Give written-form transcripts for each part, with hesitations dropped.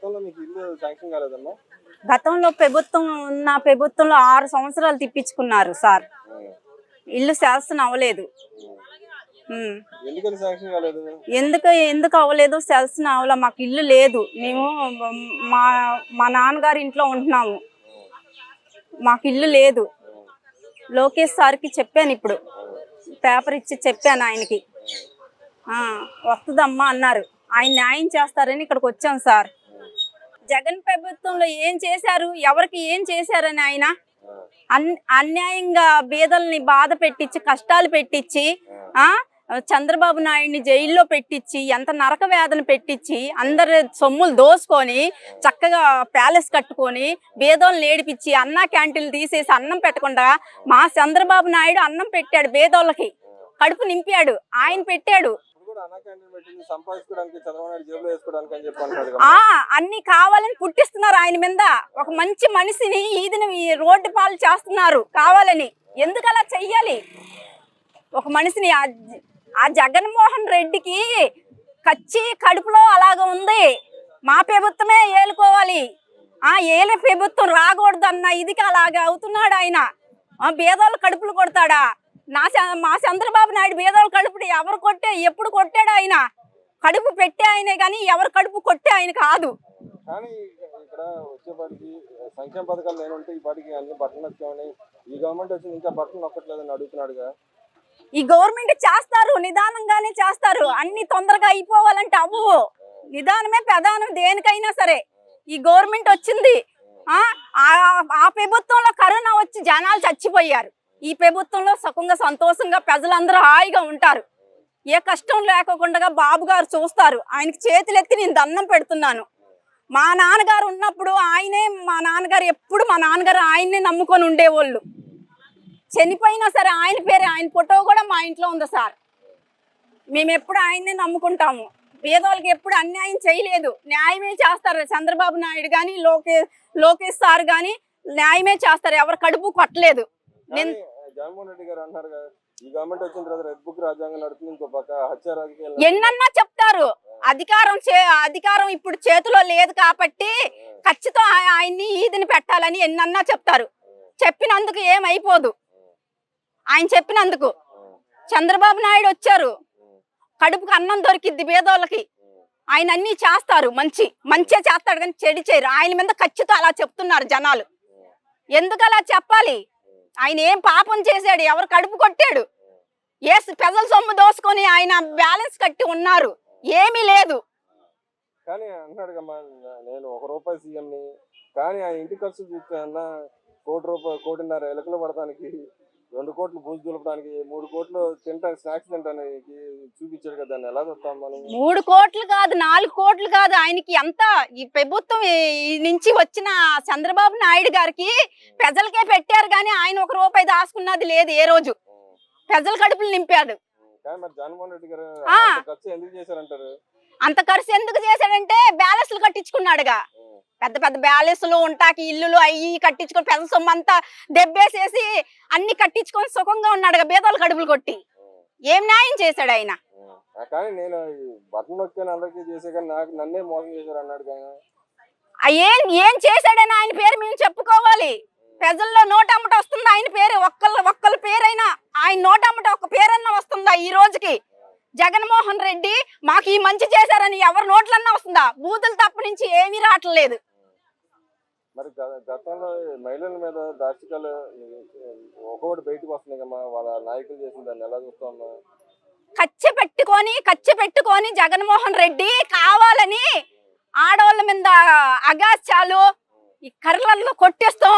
గతంలో మీకు ఇల్లు శాంక్షన్ కాలేదమ్మా? గతంలో ప్రభుత్వంలో 6 సంవత్సరాలు తిప్పించుకున్నారు సార్. ఇల్లు శాంక్షన్ అవ్వలేదు. ఎందుకని శాంక్షన్ కాలేదు? ఎందుకు అవ్వలేదు? శాంక్షన్ అవ్వలే. మాకు ఇల్లు లేదు. మేము మా నాన్నగారి ఇంట్లో ఉంటున్నాము. మాకు ఇల్లు లేదు. లోకేష్ సార్కి చెప్పాను, ఇప్పుడు పేపర్ ఇచ్చి చెప్పాను ఆయనకి. వస్తుందమ్మా అన్నారు. ఆయన న్యాయం చేస్తారని ఇక్కడికి వచ్చాం సార్. జగన్ ప్రభుత్వంలో ఏం చేశారు, ఎవరికి ఏం చేశారని ఆయన అన్యాయంగా బీదల్ని బాధ పెట్టించి, కష్టాలు పెట్టించి, చంద్రబాబు నాయుడిని జైల్లో పెట్టించి, ఎంత నరక వేదన పెట్టించి, అందరి సొమ్ములు దోసుకొని చక్కగా ప్యాలెస్ కట్టుకొని బీదోళ్ళని ఏడిపించి అన్నా క్యాంటీన్లు తీసేసి అన్నం పెట్టకుండా మా చంద్రబాబు నాయుడు అన్నం పెట్టాడు. బీదోళ్ళకి కడుపు నింపాడు. ఆయన పెట్టాడు. అన్ని కావాలని పుట్టిస్తున్నారు ఆయన మీద. ఒక మంచి మనిషిని ఈదిని రోడ్డు పాలు చేస్తున్నారు కావాలని. ఎందుకు అలా చెయ్యాలి? ఒక మనిషిని ఆ జగన్మోహన్ రెడ్డికి కడుపులో అలాగ ఉంది. మా ప్రభుత్వమే ఏలుకోవాలి, ఏలే ప్రభుత్వం రాకూడదన్న ఇదికి అలాగ అవుతున్నాడు ఆయన. బీదోళ్ళ కడుపులు కొడతాడా? మా చంద్రబాబు నాయుడు బీదోళ్ళ కడుపుడు ఎప్పుడు కొట్టాడు? ఆయన కడుపు పెట్టే ఆయనే కానీ ఎవరు కడుపు కొట్టే ఆయన కాదు. ఇక్కడ వచ్చేపాటికి సంక్షేమ పథకాలు లేనుంటే ఈ పాటికి అన్ని బట్టలు వచ్చామని, ఈ గవర్నమెంట్ వచ్చి ఇంకా బట్టలు నొక్కట్లేదని అడుగుతున్నాడుగా. ఈ గవర్నమెంట్ చేస్తారు, నిదానంగానే చేస్తారు. అన్ని తొందరగా అయిపోవాలంటే అవ్వవు. నిదానమే ప్రధానం దేనికైనా సరే. ఈ గవర్నమెంట్ వచ్చింది, ఆ ప్రభుత్వంలో కరోనా వచ్చి జనాలు చచ్చిపోయారు. ఈ ప్రభుత్వంలో సుఖంగా సంతోషంగా ప్రజలందరూ హాయిగా ఉంటారు. ఏ కష్టం లేకుండా బాబు గారు చూస్తారు. ఆయనకి చేతులెత్తి నేను దండం పెడుతున్నాను. మా నాన్నగారు ఉన్నప్పుడు మా నాన్నగారు ఆయన్నే నమ్ముకొని ఉండేవాళ్ళు. చనిపోయినా సరే ఆయన ఫోటో కూడా మా ఇంట్లో ఉంది సార్. మేము ఎప్పుడు ఆయన్నే నమ్ముకుంటాము. పేదోళ్ళకి ఎప్పుడు అన్యాయం చేయలేదు. న్యాయమే చేస్తారు. చంద్రబాబు నాయుడు కానీ లోకేష్ సార్ కానీ న్యాయమే చేస్తారు. ఎవరు కడుపు కొట్టలేదు. జగన్మోహన్ రెడ్డి గారు అన్నారు కదా, ఈ గవర్నమెంట్ వచ్చిన తర్వాత రెడ్ బుక్ రాజ్యాంగం నడుతుంది, ఇంకో పక్క హత్య రాజకీయాలు ఎన్నన్నా చెప్తారు. అధికారం ఇప్పుడు చేతిలో లేదు కాబట్టి ఖచ్చితంగా ఆయన్ని ఈదిని పెట్టాలని ఎన్నన్నా చెప్తారు. చెప్పినందుకు ఏమైపోదు. ఆయన చెప్పినందుకు చంద్రబాబు నాయుడు వచ్చారు, కడుపుకి అన్నం దొరికిద్ది పేదోళ్ళకి. ఆయన అన్ని చేస్తారు, మంచిగా చేస్తాడు కానీ చెడు చేయరు. ఆయన మీద ఖచ్చితంగా అలా చెప్తున్నారు జనాలు. ఎందుకు అలా చెప్పాలి? ఆయన ఏం పాపం చేశాడు? ఎవరు కడుపు కొట్టాడు? ప్రజల సొమ్ము దోసుకొని ఆయన బ్యాలెన్స్ కట్టి ఉన్నారు. ఏమీ లేదు. కానీ అంటున్నాడు కమ్మా, నేను ₹1 సీఎంని, కానీ ఆయన ఇంటి ఖర్చు చూస్తే అన్న ₹1.5 ఎలకలు పడటానికి, 2 కోట్లు బూజు దులపడానికి, 3 కోట్లు తినడానికి, స్నాక్స్ తినడానికి చూపించాడు కదా. దాన్ని ఎలా చూస్తాం మనం? 3 కోట్లు కాదు, 4 కోట్లు కాదు. ఆయనకి ఎంత ఈ ప్రభుత్వం నుంచి వచ్చిన చంద్రబాబు నాయుడు గారికి ప్రజలకే పెట్టారు కానీ ఆయన ₹1 దాచుకున్నది లేదు. ఏ రోజు ప్రజల కడుపులు నింపాడు. జగన్మోహన్ రెడ్డి గారు ఖర్చు ఎందుకు చేశారంటారు? అంత ఖర్చు ఎందుకు చేశాడంటే బ్యాలెన్స్లు కట్టించుకున్నాడుగా. పెద్ద పెద్ద బ్యాలెన్స్లు ఉంటాకి ఇల్లులు అయ్యి కట్టించుకొని పెద్ద సొమ్ము అంతా దెబ్బేసేసి అన్ని కట్టించుకొని సుఖంగా ఉన్నాడుగా బేదోళ్ళ కడుపులు కొట్టి. ఏం న్యాయం చేశాడు ఆయన? కానీ నేను బటన్ నొక్కాను అందరికీ చేసే కానీ నన్నే మోసం చేశారు అన్నాడు. ఏం చేశాడని ఆయన పేరు మేము చెప్పుకోవాలి. ప్రజల్లో నోటమ్మట వస్తుంది ఆయన పేరు. ఒక్కళ్ళ పేరైనా ఆయన నోటమ్మట ఒక్క పేరన్నా వస్తుందా ఈ రోజుకి? జగన్మోహన్ రెడ్డి మాకు ఈ మంచి చేశారని ఎవరి నోట్లన్నా వస్తుందా? బూతులు తప్ప నుంచి ఏమీ రావట్లేదు. మరి గతంలో మహిళల మీద దాష్టికాలు ఒక్కొక్కటి బయటకు వస్తున్నాయి కమ్మా, వాళ్ళ నాయకులు చేసిన దాన్ని ఎలా చూస్తామా? కచ్చె పెట్టుకొని జగన్మోహన్ రెడ్డి కావాలని ఆడవాళ్ళ మీద అగాచాలు ఈ కర్రలలో కొట్టేస్తాం.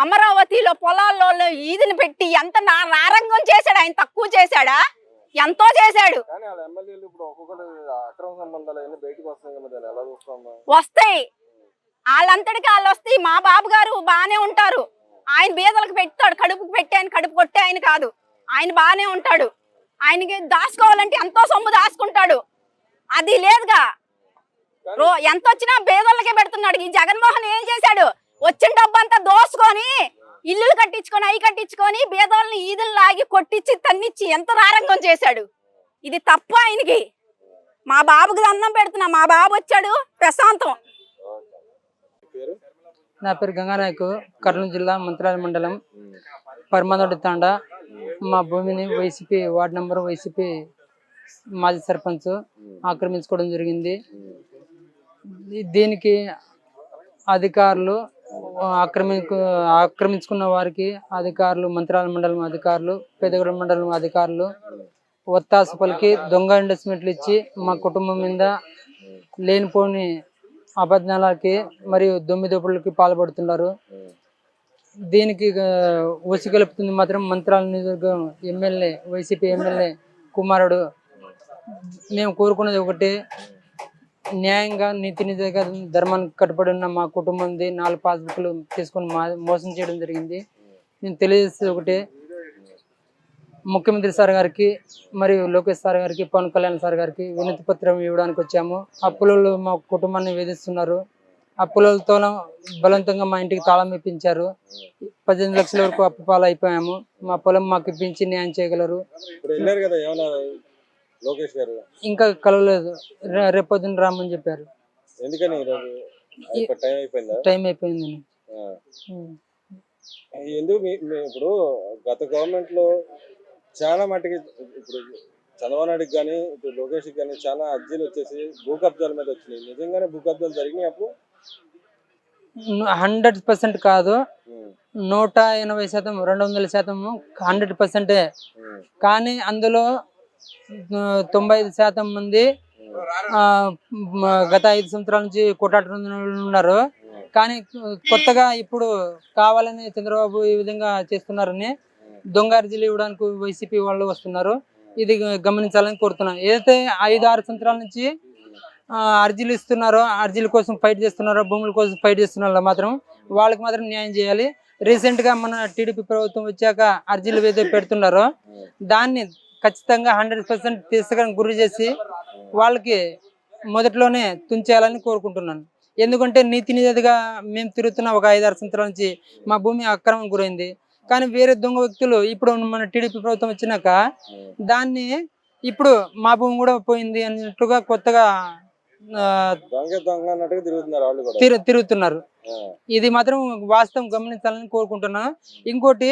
అమరావతిలో పొలాల్లో ఈదిని పెట్టి ఎంత నారంగం చేశాడు. ఆయన తక్కువ చేశాడా? ఎంతో చేశాడు. వస్తాయి, వాళ్ళంతటికి వాళ్ళు వస్తాయి. మా బాబు గారు బానే ఉంటారు. ఆయన బీదలకు పెడతాడు. కడుపుకు పెట్టి ఆయన కడుపు కొట్టే ఆయన కాదు. ఆయన బానే ఉంటాడు. ఆయనకి దాచుకోవాలంటే ఎంతో సొమ్ము దాచుకుంటాడు. అది లేదుగా. ఎంత వచ్చినా బీదలకే పెడుతున్నాడు. ఈ జగన్మోహన్ ఏం చేశాడు? వచ్చిన డబ్బంతా దోసుకొని ఇల్లులు కట్టించుకొని అవి కట్టించుకొని బీదోళ్ళని ఈదులు లాగి కొట్టించి తన్నిచ్చి ఎంత రారంగం చేశాడు. ఇది తప్పు ఆయనకి. మా బాబుకి అన్నం పెడుతున్నా. మా బాబు వచ్చాడు ప్రశాంతం. పేరు? నా పేరు గంగానాయకు, కర్నూలు జిల్లా మంత్రాల మండలం పరమాదొడ్డి తాండా. మా భూమిని వైసీపీ వార్డు నంబర్ వైసీపీ మాజీ సర్పంచ్ ఆక్రమించుకోవడం జరిగింది. దీనికి అధికారులు ఆక్రమించుకున్న వారికి అధికారులు, మంత్రాల మండలం అధికారులు, పెద్దగూడెం మండలం అధికారులు ఒత్తాసు పలికి దొంగ ఇండస్ట్మెంట్లు ఇచ్చి మా కుటుంబం మీద లేనిపోని అబద్ధాలకి మరియు దొమ్మిదొప్పులకి పాల్పడుతున్నారు. దీనికి ఉసిగొలుపుతుంది మాత్రం మంత్రాల నియోజకవర్గం ఎమ్మెల్యే, వైసీపీ ఎమ్మెల్యే కుమారుడు. మేము కోరుకున్నది ఒకటి, న్యాయంగా నీతి నిజంగా ధర్మానికి కట్టుబడి ఉన్న మా కుటుంబంది 4 పాస్బుక్లు తీసుకొని మోసం చేయడం జరిగింది. నేను తెలియజేసేది ఒకటే, ముఖ్యమంత్రి సార్ గారికి మరియు లోకేష్ సార్ గారికి, పవన్ కళ్యాణ్ సార్ గారికి వినతి పత్రం ఇవ్వడానికి వచ్చాము. అప్పులలో మా కుటుంబాన్ని వేధిస్తున్నారు. అప్పులతో బలవంతంగా మా ఇంటికి తాళం ఇప్పించారు. 18 లక్షల వరకు అప్పు పాలు అయిపోయాము. మా పొలం మాకు ఇప్పించి న్యాయం చేయగలరు. లోకేష్ గారు ఇంకా కలవలేదు, రేపొద్దున రామని చెప్పారు. ఎందుకని టైం అయిపోయింది. ఎందుకు ఇప్పుడు గత గవర్నమెంట్ లో చాలా మట్టుకి ఇప్పుడు చంద్రబాబు నాయుడుకి కానీ ఇప్పుడు లోకేష్ కానీ చాలా అర్జీలు వచ్చేసి భూ కబ్జాల మీద వచ్చినాయి. నిజంగానే భూ కబ్జాలు జరిగినాయి అప్పుడు? 100% కాదు, 180%, 200% 100%. కానీ అందులో 95% మంది గత 5 సంవత్సరాల నుంచి కొట్టాడుతున్న ఉన్నారు. కానీ కొత్తగా ఇప్పుడు కావాలని చంద్రబాబు ఈ విధంగా చేస్తున్నారని దొంగ అర్జీలు ఇవ్వడానికి వైసీపీ వాళ్ళు వస్తున్నారు. ఇది గమనించాలని కోరుతున్నాను. ఏదైతే 5-6 సంవత్సరాల నుంచి అర్జీలు ఇస్తున్నారో, అర్జీల కోసం ఫైట్ చేస్తున్నారో, భూముల కోసం ఫైట్ చేస్తున్నారో మాత్రం వాళ్ళకి మాత్రం న్యాయం చేయాలి. రీసెంట్ గా మన టీడీపీ ప్రభుత్వం వచ్చాక అర్జీలు ఏదైతే పెడుతున్నారో దాన్ని ఖచ్చితంగా 100% తీసుకొని గురి చేసి వాళ్ళకి మొదట్లోనే తుంచేయాలని కోరుకుంటున్నాను. ఎందుకంటే నీతి నిజాయితీగా మేము తిరుగుతున్న ఒక 5-6 సంవత్సరాల నుంచి మా భూమి అక్రమం గురైంది. కానీ వేరే దొంగ వ్యక్తులు ఇప్పుడు మన టీడీపీ ప్రభుత్వం వచ్చినాక దాన్ని ఇప్పుడు మా భూమి కూడా పోయింది అన్నట్టుగా కొత్తగా తిరుగుతున్నారు. ఇది మాత్రం వాస్తవం గమనించాలని కోరుకుంటున్నాను. ఇంకోటి,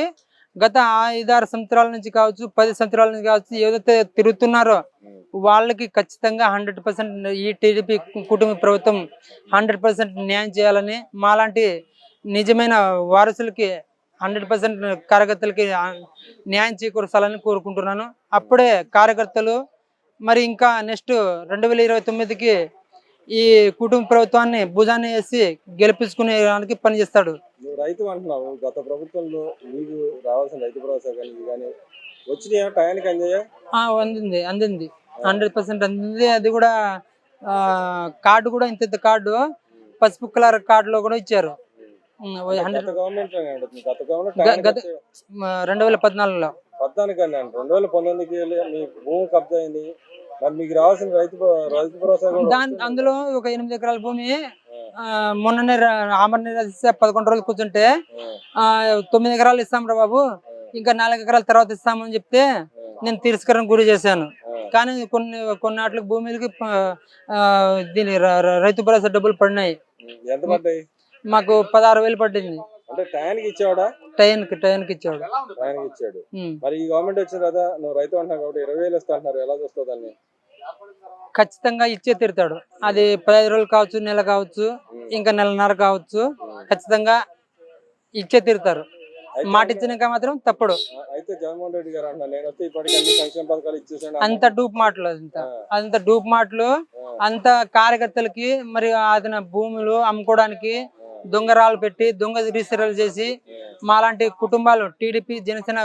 గత 5-6 సంవత్సరాల నుంచి కావచ్చు, 10 సంవత్సరాల నుంచి కావచ్చు, ఏదైతే తిరుగుతున్నారో వాళ్ళకి ఖచ్చితంగా 100% ఈ టీడీపీ కుటుంబ ప్రభుత్వం 100% న్యాయం చేయాలని, మాలాంటి నిజమైన వారసులకి 100% కార్యకర్తలకి న్యాయం చేకూర్చాలని కోరుకుంటున్నాను. అప్పుడే కార్యకర్తలు మరి ఇంకా నెక్స్ట్ 2029కి ఈ కుటుంబ ప్రభుత్వాన్ని భుజాన్ని వేసి గెలిపించుకునేదానికి పనిచేస్తాడు. నువ్వు రైతు అంటున్నావు, గత ప్రభుత్వంలో నీకు రావాల్సిన రైతు భరోసా కానీ వచ్చినాయా? టయానికి అందింది 100% అందింది. అది కూడా కార్డు కూడా ఇంత కార్డు పసుపు కలర్ కార్డులో కూడా ఇచ్చారు. 2014లో 2019కి మీ భూమి కబ్జా అయింది. మీకు రావాల్సిన రైతు భరోసా అందులో ఒక 8 ఎకరాల భూమి మొన్ననే ఆమరణ 11 రోజులు కూర్చుంటే 9 ఎకరాలు ఇస్తాం రా బాబు, ఇంకా 4 ఎకరాల తర్వాత ఇస్తామని చెప్తే నేను తిరస్కరణ గురి చేశాను. కానీ కొన్నాట్లకు భూమికి దీని రైతు భరోసా డబ్బులు పడినాయి. ఎంత పడ్డాయి? మాకు 16,000 పడింది. అంటే టయానికి ఇచ్చాడా? టయానికి ఇచ్చాడు. మరి ఈ గవర్నమెంట్ వచ్చిన కదా, నువ్వు రైతు అంటున్నావు కాబట్టి 20,000 ఇస్తా అంటున్నారు. ఎలా చూస్తావు దాన్ని? ఖచ్చితంగా ఇచ్చే తీరుతాడు. అది 15 రోజులు కావచ్చు, నెల కావచ్చు, ఇంకా నెలన్నర కావచ్చు, ఖచ్చితంగా ఇచ్చే తీరుతారు. మాట ఇచ్చినాక మాత్రం తప్పుడు. అయితే జగన్మోహన్ రెడ్డి గారు అంటున్నారు, నేను వస్తే ఇప్పటికీ అన్ని సంక్షేమ పథకాలు ఇచ్చేసాను. అంత డూప్ మాటలు, అంత డూప్ మాటలు. అంత కార్యకర్తలకి మరి అతని భూములు అమ్ముకోవడానికి దొంగరాలు పెట్టి దొంగ రిజిస్టర్లు చేసి మాలాంటి కుటుంబాలు టీడీపీ జనసేన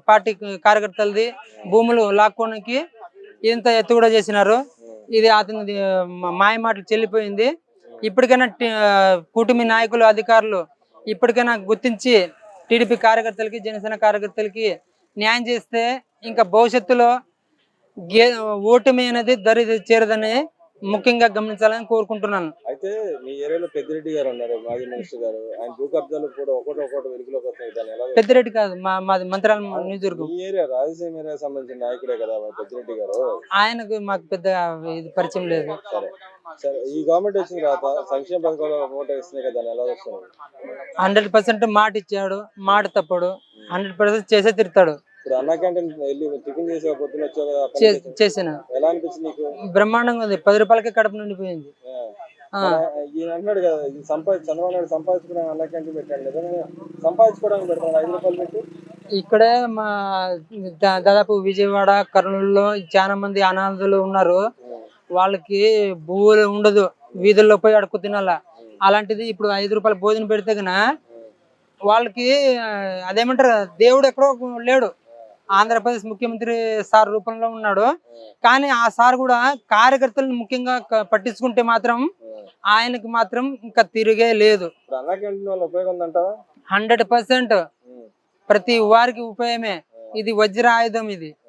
పార్టీ కార్యకర్తలది భూములు లాక్కోడానికి ఇంత ఎత్తు కూడా చేసినారు. ఇది అతని మాయ మాటలు చెల్లిపోయింది. ఇప్పటికైనా కూటమి నాయకులు, అధికారులు ఇప్పటికైనా గుర్తించి టీడీపీ కార్యకర్తలకి, జనసేన కార్యకర్తలకి న్యాయం చేస్తే ఇంకా భవిష్యత్తులో ఓటమి అనేది దరి చేరదని ముఖ్యంగా గమనించాలని కోరుకుంటున్నాను. అయితే మీ ఏరియాలో పెద్దిరెడ్డి గారు ఉన్నారు, మాజీ మినిస్టర్ గారు. ఆయన భూ కబ్జాలు కూడా ఒకటి వెలుగులోకి వస్తాయి. దాన్ని ఎలా పెద్దిరెడ్డి కాదు, మాది మంత్రాల నియోజకవర్గం. మీ ఏరియా రాయలసీమ ఏరియా సంబంధించిన నాయకుడే కదా పెద్దిరెడ్డి గారు. ఆయనకు మాకు పెద్ద ఇది పరిచయం లేదు. సరే సరే, ఈ గవర్నమెంట్ వచ్చిన తర్వాత సంక్షేమ పథకాలు మూట ఇస్తున్నాయి కదా, దాన్ని ఎలా వస్తుంది? 100% మాట ఇచ్చాడు, మాట తప్పడు, 100% చేసే తిరుతాడు. ఇప్పుడు అన్నా క్యాంటీన్ వెళ్ళి టిఫిన్ చేసే పొద్దున వచ్చావు కదా, ఆ పని చేసావు. చేసిన ఎలా అనిపించింది నీకు? బ్రహ్మాండంగా ఉంది. 10 రూపాయలకే కడుపు నిండిపోయింది. ఈయన అంటున్నాడు కదా, ఇది చంద్రబాబు నాయుడు సంపాదించుకునే అన్నా క్యాంటీన్ పెట్టాడు కదా, సంపాదించుకోవడానికి పెడతాడు 5 రూపాయలు పెట్టి. ఇక్కడే మా దాదాపు విజయవాడ, కర్నూలులో చాలా మంది అనాథులు ఉన్నారు. వాళ్ళకి భూములు ఉండదు, వీధుల్లో పోయి అడుక్కు తినాల. అలాంటిది ఇప్పుడు 5 రూపాయల భోజనం పెడితే గన వాళ్ళకి అదేమంటారు, దేవుడు ఎక్కడో లేడు. ఆంధ్రప్రదేశ్ ముఖ్యమంత్రి సార్ రూపంలో ఉన్నాడు. కానీ ఆ సార్ కూడా కార్యకర్తలను ముఖ్యంగా పట్టించుకుంటే మాత్రం ఆయనకి మాత్రం ఇంకా తిరిగే లేదు. ఇప్పుడు అన్నా క్యాంటీన్ వల్ల ఉపయోగం ఉందంటావా? 100% ప్రతి వారికి ఉపయోగమే. ఇది వజ్ర ఆయుధం ఇది.